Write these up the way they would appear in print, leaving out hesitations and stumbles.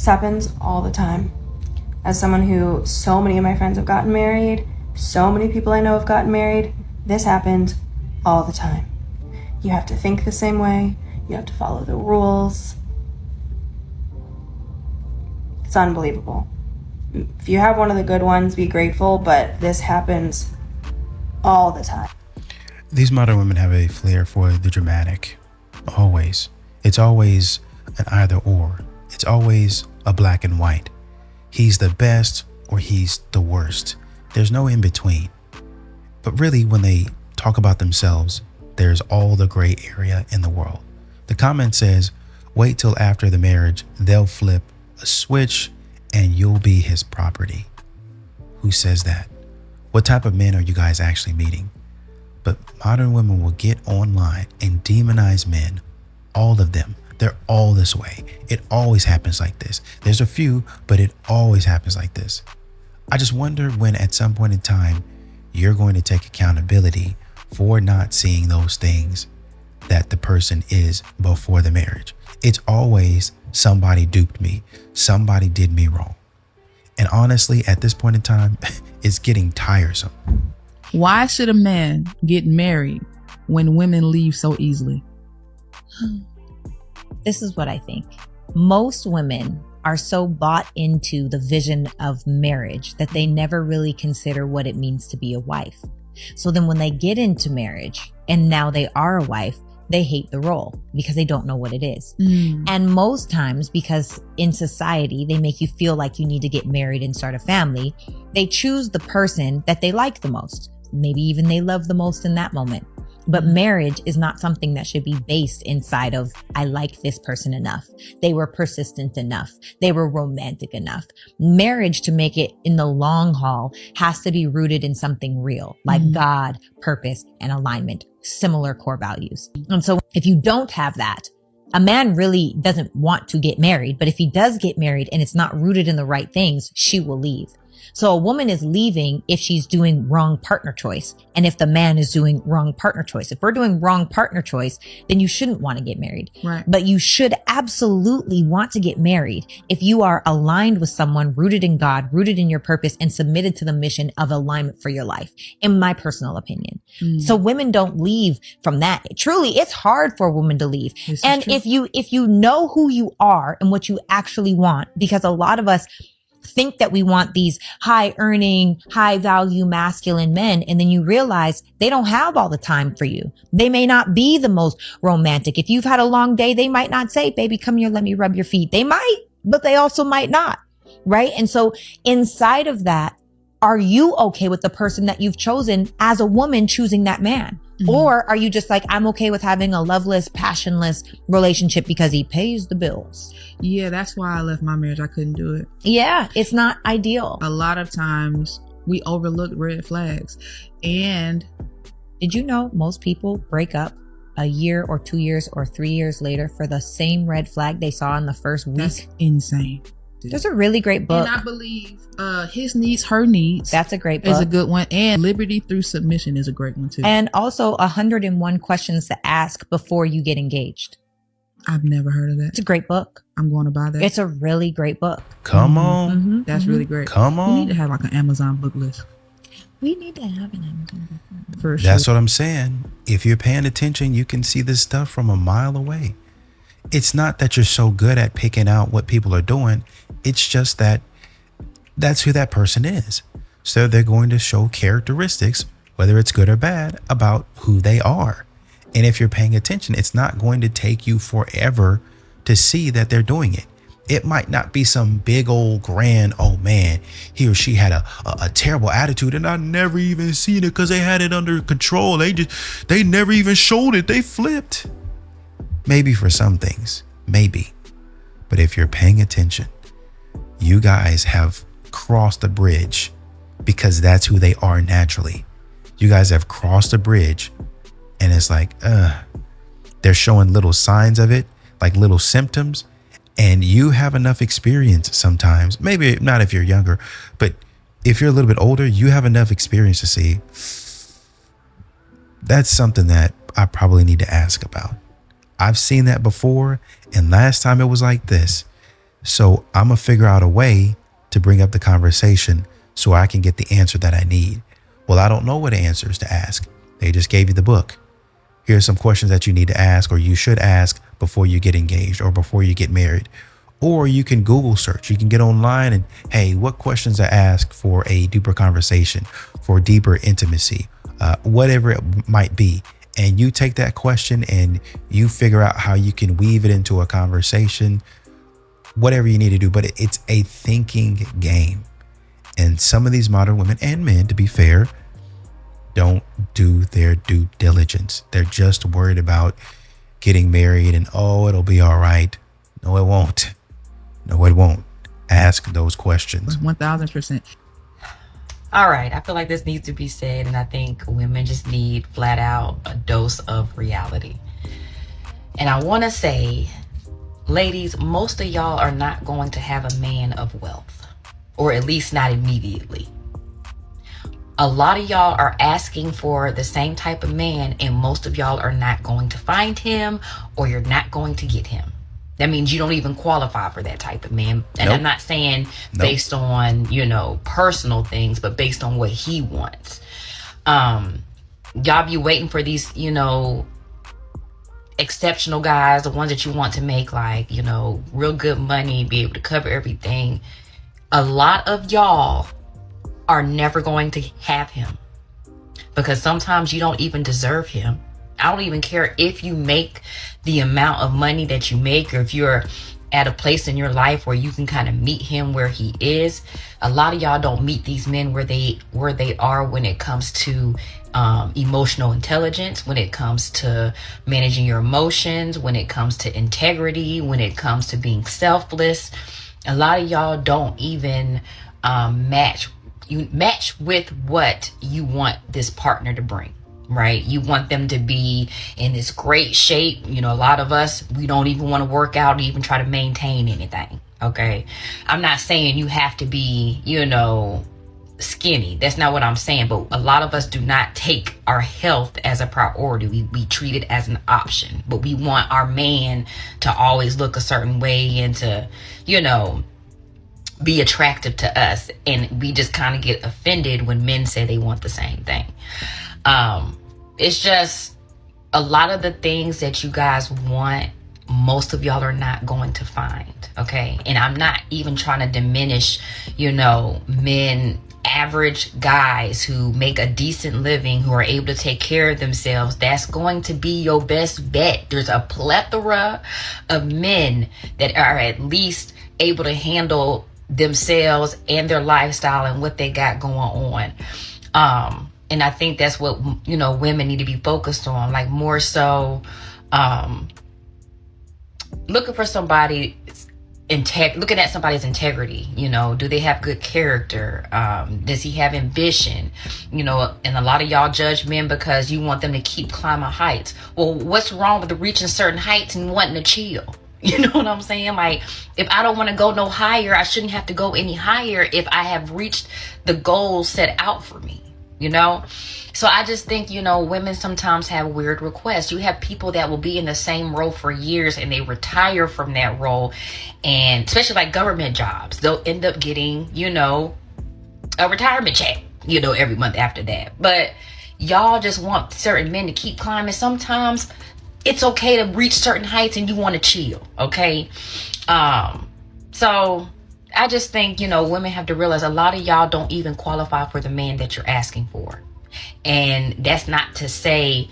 happens all the time. As someone who, so many of my friends have gotten married, so many people I know have gotten married, this happens all the time. You have to think the same way. You have to follow the rules. It's unbelievable. If you have one of the good ones, be grateful, but this happens all the time. These modern women have a flair for the dramatic. Always. It's always an either or. It's always a black and white. He's the best or he's the worst. There's no in between. But really, when they talk about themselves, there's all the gray area in the world. The comment says, wait till after the marriage, they'll flip a switch and you'll be his property. Who says that? What type of men are you guys actually meeting? But modern women will get online and demonize men. All of them. They're all this way. It always happens like this. There's a few, but it always happens like this. I just wonder when at some point in time, you're going to take accountability for not seeing those things that the person is before the marriage. It's always somebody duped me. Somebody did me wrong. And honestly, at this point in time, it's getting tiresome. Why should a man get married when women leave so easily? This is what I think. Most women are so bought into the vision of marriage that they never really consider what it means to be a wife. So then when they get into marriage and now they are a wife, they hate the role because they don't know what it is. And most times, because in society, they make you feel like you need to get married and start a family, they choose the person that they like the most. Maybe even they love the most in that moment. But marriage is not something that should be based inside of, I like this person enough. They were persistent enough. They were romantic enough. Marriage, to make it in the long haul, has to be rooted in something real, like God, purpose, and alignment, similar core values. And so if you don't have that, a man really doesn't want to get married, but if he does get married and it's not rooted in the right things, she will leave. So a woman is leaving if she's doing wrong partner choice. And if the man is doing wrong partner choice. If we're doing wrong partner choice, then you shouldn't want to get married. Right. But you should absolutely want to get married if you are aligned with someone rooted in God, rooted in your purpose, and submitted to the mission of alignment for your life, in my personal opinion. So women don't leave from that. Truly, it's hard for a woman to leave. And if you know who you are and what you actually want, because a lot of us think that we want these high earning, high value masculine men. And then you realize they don't have all the time for you. They may not be the most romantic. If you've had a long day, they might not say, baby, come here, let me rub your feet. They might, but they also might not. Right. And so inside of that, are you okay with the person that you've chosen as a woman choosing that man? Or are you just like, I'm okay with having a loveless, passionless relationship because he pays the bills? Yeah, that's why I left my marriage. I couldn't do it. Yeah, it's not ideal. A lot of times we overlook red flags. And did you know most people break up a year or 2 years or 3 years later for the same red flag they saw in the first week? that's insane. There's a really great book. And I believe His Needs, Her Needs. That's a great book. Is a good one. And Liberty Through Submission is a great one too. And also 101 Questions to Ask Before You Get Engaged. I've never heard of that. It's a great book. I'm going to buy that. It's a really great book. Come on. That's really great. Come We on. need to have like an Amazon book list. We need to have an Amazon book. For sure. That's what I'm saying. If you're paying attention, you can see this stuff from a mile away. It's not that you're so good at picking out what people are doing. It's just that that's who that person is. So they're going to show characteristics, whether it's good or bad, about who they are. And if you're paying attention, it's not going to take you forever to see that they're doing it. It might not be some big old grand, oh man, he or she had a terrible attitude and I never even seen it because they had it under control. They never even showed it. They flipped. Maybe for some things, maybe. But if you're paying attention, you guys have crossed a bridge because that's who they are naturally. You guys have crossed a bridge and it's like, they're showing little signs of it, like little symptoms. And you have enough experience sometimes, maybe not if you're younger, but if you're a little bit older, you have enough experience to see that's something that I probably need to ask about. I've seen that before. And last time it was like this. So I'm going to figure out a way to bring up the conversation so I can get the answer that I need. Well, I don't know what answers to ask. They just gave you the book. Here's some questions that you need to ask, or you should ask before you get engaged or before you get married. Or you can Google search. You can get online and, hey, what questions to ask for a deeper conversation, for deeper intimacy, whatever it might be. And you take that question and you figure out how you can weave it into a conversation, whatever you need to do. But it's a thinking game. And some of these modern women and men, to be fair, don't do their due diligence. They're just worried about getting married and, oh, it'll be all right. No, it won't. No, it won't. Ask those questions. 1000%. All right. I feel like this needs to be said, and I think women just need flat out a dose of reality. And I want to say, ladies, most of y'all are not going to have a man of wealth, or at least not immediately. A lot of y'all are asking for the same type of man, and most of y'all are not going to find him, or you're not going to get him. That means you don't even qualify for that type of man. And Nope. I'm not saying based on, personal things, but based on what he wants. Y'all be waiting for these, exceptional guys, the ones that you want to make like, real good money, be able to cover everything. A lot of y'all are never going to have him, because sometimes you don't even deserve him. I don't even care if you make the amount of money that you make, or if you're at a place in your life where you can kind of meet him where he is. A lot of y'all don't meet these men where they are when it comes to emotional intelligence, when it comes to managing your emotions, when it comes to integrity, when it comes to being selfless. A lot of y'all don't even match with what you want this partner to bring. Right? You want them to be in this great shape. A lot of us, we don't even want to work out or even try to maintain anything. Okay. I'm not saying you have to be, skinny. That's not what I'm saying. But a lot of us do not take our health as a priority. We treat it as an option. But we want our man to always look a certain way and to, be attractive to us. And we just kind of get offended when men say they want the same thing. It's just a lot of the things that you guys want, most of y'all are not going to find. Okay. And I'm not even trying to diminish, men, average guys who make a decent living, who are able to take care of themselves. That's going to be your best bet. There's a plethora of men that are at least able to handle themselves and their lifestyle and what they got going on. And I think that's what, women need to be focused on, like more so looking for somebody, looking at somebody's integrity. Do they have good character? Does he have ambition? And a lot of y'all judge men because you want them to keep climbing heights. Well, what's wrong with reaching certain heights and wanting to chill? You know what I'm saying? Like, if I don't want to go no higher, I shouldn't have to go any higher if I have reached the goals set out for me. So I just think, women sometimes have weird requests. You have people that will be in the same role for years and they retire from that role. And especially like government jobs, they'll end up getting, a retirement check, every month after that. But y'all just want certain men to keep climbing. Sometimes it's okay to reach certain heights and you want to chill. Okay. So I just think, women have to realize a lot of y'all don't even qualify for the man that you're asking for. And that's not to say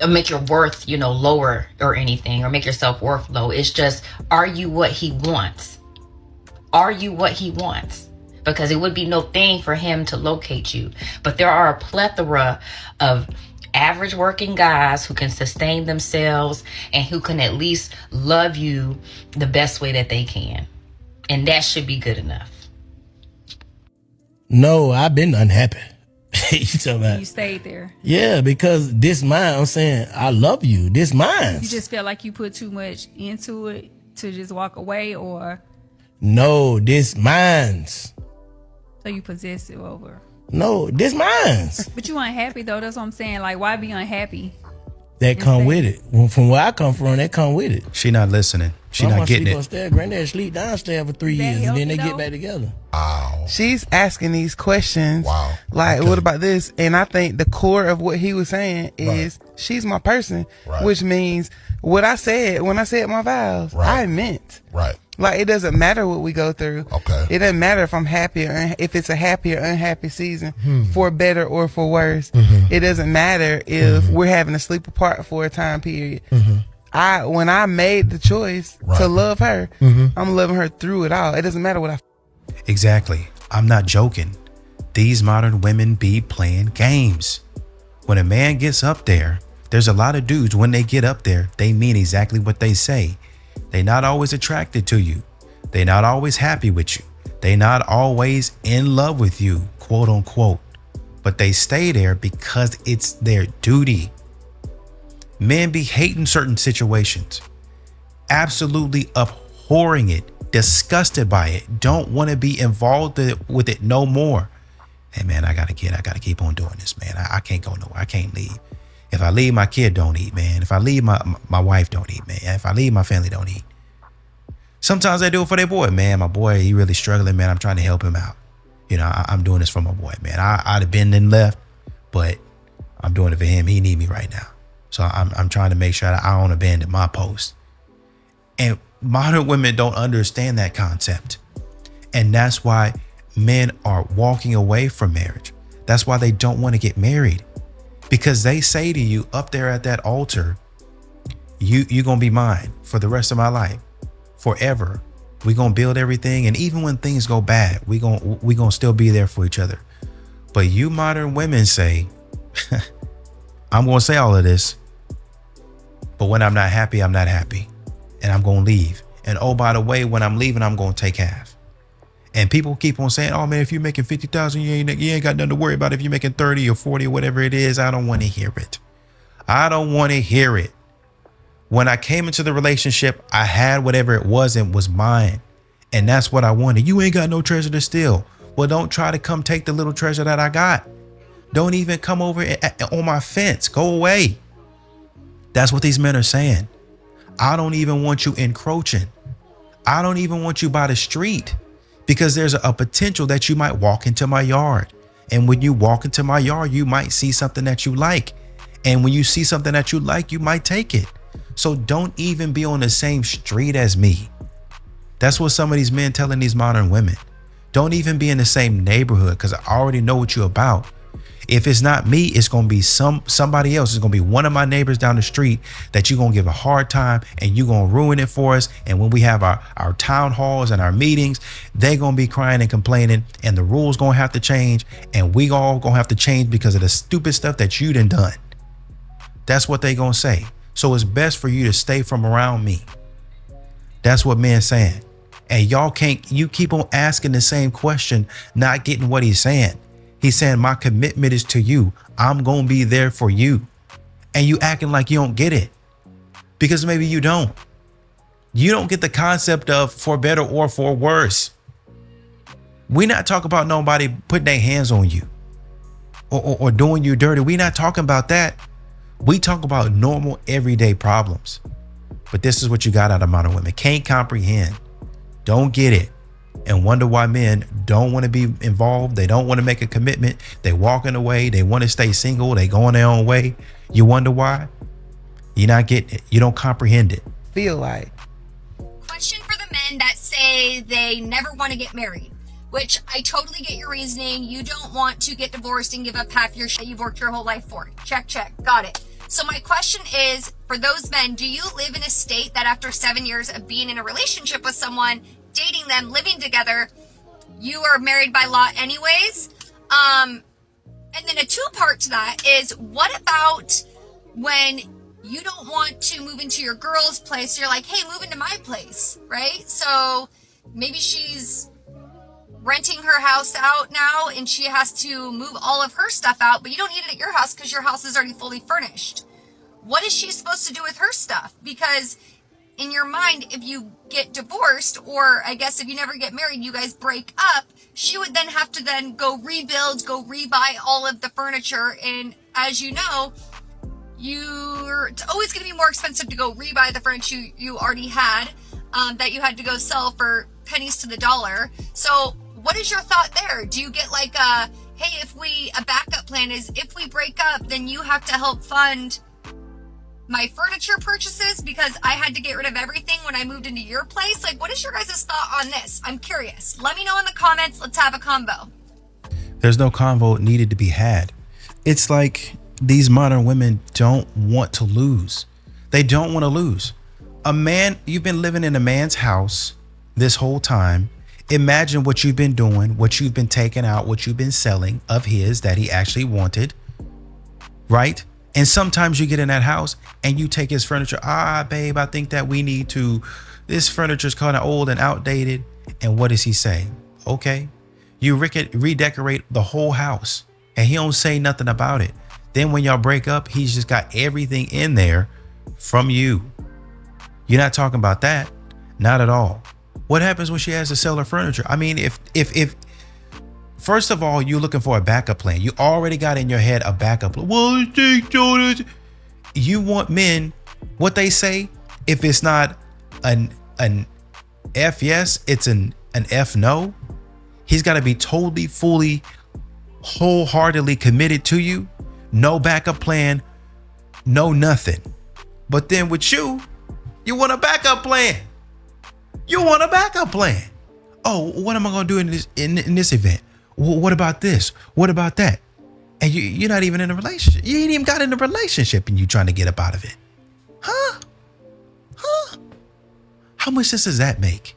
make your worth, lower or anything, or make your self-worth low. It's just, are you what he wants? Are you what he wants? Because it would be no thing for him to locate you. But there are a plethora of average working guys who can sustain themselves and who can at least love you the best way that they can. And that should be good enough. No, I've been unhappy. You talking about? You stayed there. Yeah, because this mine, I'm saying, I love you. This mine. You just felt like you put too much into it to just walk away, or No, this mine's. so you possessive over. No, this mine's. But you unhappy though. That's what I'm saying. Like, why be unhappy? That come with it. Well, from where I come from, that come with it. She not listening. She not getting sleep it. upstairs. Granddad sleep downstairs for 3 That years, and then they healthy, get though? back together. Wow. She's asking these questions. Wow. Like, Okay. what about this? And I think the core of what he was saying is she's my person, Right. which means what I said when I said my vows, Right. I meant. Right. Like, it doesn't matter what we go through. Okay. It doesn't matter if I'm happy or if it's a happy or unhappy season, for better or for worse. It doesn't matter if we're having to sleep apart for a time period. When I made the choice Right. to love her, I'm loving her through it all. It doesn't matter what I Exactly. I'm not joking. These modern women be playing games. When a man gets up there, there's a lot of dudes, when they get up there, they mean exactly what they say. They not always attracted to you. They not always happy with you. They not always in love with you, quote unquote. But they stay there because it's their duty. Men be hating certain situations, absolutely abhorring it, disgusted by it, don't want to be involved with it no more. Hey man, I gotta keep on doing this, man. I can't go nowhere. I can't leave. If I leave, my kid don't eat, man. If I leave, my wife don't eat, man. If I leave, my family don't eat. Sometimes they do it for their boy, man. My boy, he really struggling, man. I'm trying to help him out. You know, I'm doing this for my boy, man. I'd have been and left, but I'm doing it for him. He need me right now. So I'm trying to make sure that I don't abandon my post. And modern women don't understand that concept. And that's why men are walking away from marriage. That's why they don't want to get married. Because they say to you up there at that altar, you're going to be mine for the rest of my life, forever. We're going to build everything. And even when things go bad, we're going to still be there for each other. But you modern women say, I'm going to say all of this, but when I'm not happy, I'm not happy. And I'm going to leave. And oh, by the way, when I'm leaving, I'm going to take half. And people keep on saying, oh man, if you're making 50,000, you ain't got nothing to worry about. If you're making 30 or 40 or whatever it is, I don't want to hear it. I don't want to hear it. When I came into the relationship, I had whatever it was and was mine. And that's what I wanted. You ain't got no treasure to steal. Well, don't try to come take the little treasure that I got. Don't even come over on my fence. Go away. That's what these men are saying. I don't even want you encroaching. I don't even want you by the street, because there's a potential that you might walk into my yard. And when you walk into my yard, you might see something that you like. And when you see something that you like, you might take it. So don't even be on the same street as me. That's what some of these men telling these modern women. Don't even be in the same neighborhood, because I already know what you're about. If it's not me, it's going to be somebody else. It's going to be one of my neighbors down the street that you're going to give a hard time, and you're going to ruin it for us. And when we have our town halls and our meetings, they're going to be crying and complaining, and the rules going to have to change, and we all going to have to change because of the stupid stuff that you done. That's what they going to say. So it's best for you to stay from around me. That's what men saying. And you keep on asking the same question, not getting what he's saying. He's saying, my commitment is to you. I'm going to be there for you. And you acting like you don't get it, because maybe you don't. You don't get the concept of for better or for worse. We not talking about nobody putting their hands on you or doing you dirty. We not talking about that. We talk about normal everyday problems. But this is what you got out of modern women. Can't comprehend. Don't get it. And wonder why men don't want to be involved. They don't want to make a commitment. They walking away. They want to stay single. They going their own way. You wonder why? You're not getting it. You don't comprehend it. feel like. Question for the men that say they never want to get married, which I totally get your reasoning. You don't want to get divorced and give up half your shit you've worked your whole life for. Check. Got it. So my question is, for those men, do you live in a state that after 7 years of being in a relationship with someone, dating them, living together, you are married by law anyways? And then a two-part to that is, what about when you don't want to move into your girl's place? You're like, hey, move into my place, right? So maybe she's renting her house out now and she has to move all of her stuff out, but you don't need it at your house because your house is already fully furnished. What is she supposed to do with her stuff? Because in your mind, if you get divorced, or I guess if you never get married, you guys break up, she would then have to then go rebuild, go rebuy all of the furniture. And as you know, it's always going to be more expensive to go rebuy the furniture you already had. that you had to go sell for pennies to the dollar. So what is your thought there? Do you get like a backup plan is if we break up, then you have to help fund my furniture purchases because I had to get rid of everything when I moved into your place? Like, what is your guys' thought on this? I'm curious. Let me know in the comments. Let's have a convo. There's no convo needed to be had. It's like these modern women don't want to lose. They don't want to lose. A man, you've been living in a man's house this whole time. Imagine what you've been doing, what you've been taking out, what you've been selling of his that he actually wanted, right? And sometimes you get in that house and you take his furniture. Babe, I think that we need to, this furniture is kind of old and outdated. And what does he say? Okay. You redecorate the whole house and he don't say nothing about it. Then when y'all break up, he's just got everything in there from you. You're not talking about that. Not at all. What happens when she has to sell her furniture? I mean, if first of all, you're looking for a backup plan. You already got in your head a backup plan. Well, you want men, what they say, if it's not an F yes, it's an F no. He's got to be totally, fully, wholeheartedly committed to you. No backup plan, no nothing. But then with you want a backup plan. You want a backup plan. Oh, what am I going to do in this event? What about this? What about that? And you're not even in a relationship. You ain't even got in a relationship and you trying to get up out of it. Huh? How much sense does that make?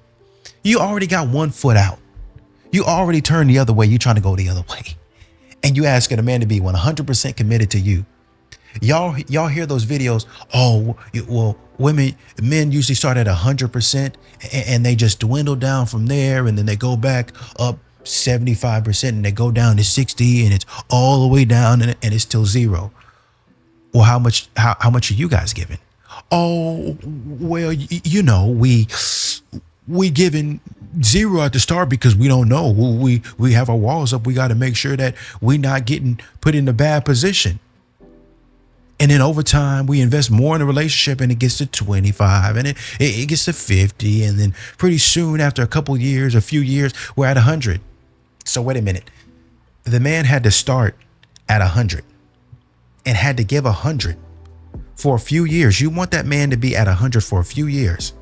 You already got one foot out. You already turned the other way. You trying to go the other way. And you asking a man to be 100% committed to you. Y'all hear those videos? Oh, well, men usually start at 100% and they just dwindle down from there. And then they go back up 75% and they go down to 60 and it's all the way down and it's still zero. Well, how much are you guys giving? Oh, well, we giving zero at the start because we don't know. We have our walls up. We got to make sure that we not getting put in a bad position. And then over time, we invest more in a relationship and it gets to 25 and it gets to 50. And then pretty soon after a few years, we're at 100. So wait a minute. The man had to start at 100 and had to give 100 for a few years. You want that man to be at 100 for a few years.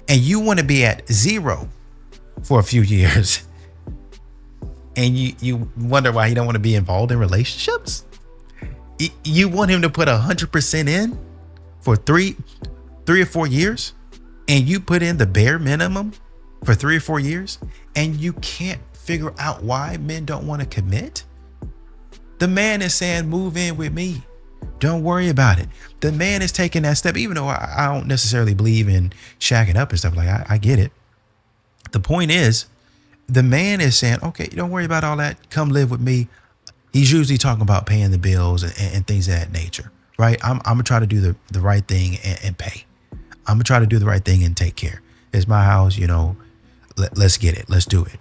And you want to be at 0 for a few years. And you wonder why he don't want to be involved in relationships? You want him to put 100% in for three or 4 years, and you put in the bare minimum for 3 or 4 years, and you can't figure out why men don't want to commit? The man is saying, move in with me. Don't worry about it. The man is taking that step, even though I don't necessarily believe in shacking up and stuff like that. I get it. The point is, the man is saying, okay, don't worry about all that. Come live with me. He's usually talking about paying the bills and things of that nature, right? I'm going to try to do the right thing and pay. I'm going to try to do the right thing and take care. It's my house, let's get it. Let's do it.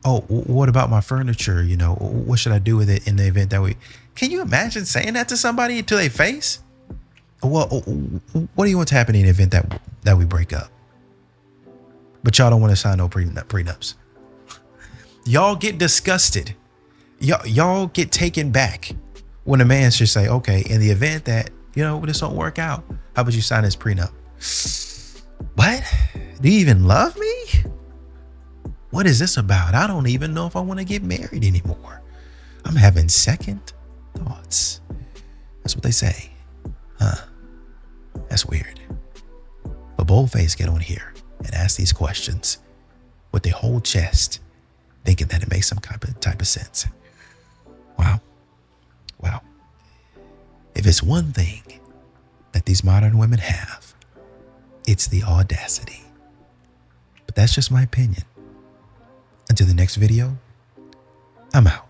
Oh, what about my furniture? What should I do with it in the event that can you imagine saying that to somebody to their face? Well, what do you want to happen in the event that we break up? But y'all don't want to sign no prenups. Y'all get disgusted. Y'all get taken back when a man should say, okay, in the event that, this don't work out, how about you sign this prenup? What? Do you even love me? What is this about? I don't even know if I want to get married anymore. I'm having second thoughts. That's what they say. Huh? That's weird. But boldface get on here and ask these questions with their whole chest, thinking that it makes some type of sense. Wow. If it's one thing that these modern women have, it's the audacity. But that's just my opinion. Until the next video, I'm out.